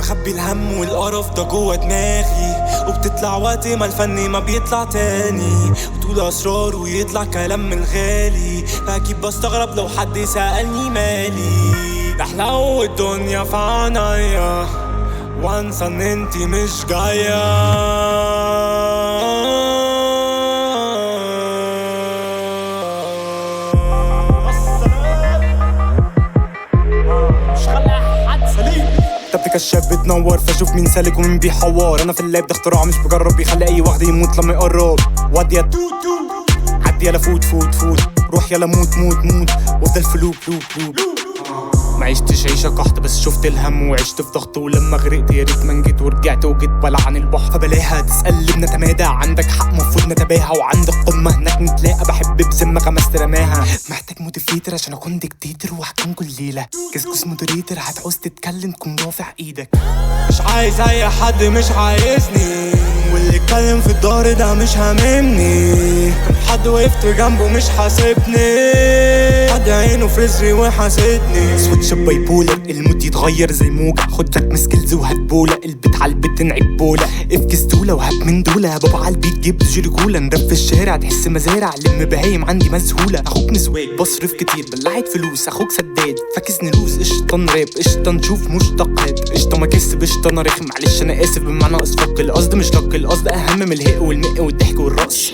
بخبي الهم والقرف ده جوا دماغي، وبتطلع وقت ما الفن ما بيطلع تاني، وتقول اسرار ويطلع كلام من الغالي. فاكيد بستغرب لو حد سألني مالي. تحلو الدنيا في عنايا وانسى ان انتي مش جايه. كتابتك الشاب بتنور فشوف مين سالك ومين بيحور. انا في اللاب ده اختراع مش بجرب، بيخلي اي واحد يموت لما يقرب. واد يا عدي يلا فوت فوت فوت، روح يلا موت موت موت، وافضل في لوب لوب لوب. ما عشتش عيشة قحط بس شفت الهم وعشت في ضغط، ولما غرقت يا ريت ما نجيت ورجعت وجيت بلعن البحر. فبلاها تسأل نتمادى، عندك حق مفروض نتباهى، وعند القمة هناك نتلاقى. بحب بذمة غمست رماها، محتاج موتيفيتر عشان اكون ديكتاتر وهكون كل ليلة كسكس مودريتر. هتعوز تتكلم تكون رافع ايدك. مش عايز اي حد مش عايزني، واللي اتكلم في الدار ده مش هاممني. كم حد وقفت جنبه مش حاسبني، حد عينه في رزقي وحاسدني. سويتش باي بولر المود يتغير زي موجة، خد لك مسكلز وهات بولة. البيت على البيت تنعب بولة، افكس دولة وهات من دولة. بابا على البيت جيب جيلي كولا، نرف في الشارع تحس مزارع. لم بهايم عندي مذهولة، اخوك مزواج بصرف كتير بلعت فلوس. اخوك سداد فاكس نلوز، قشطة نراب قشطة نشوف مشتقات. قشطة ما كسب قشطة انا رخم، معلش انا اسف بمعنى اسفق. القصد مش لق، القصد اهم من الهق والمق والضحك والرقص.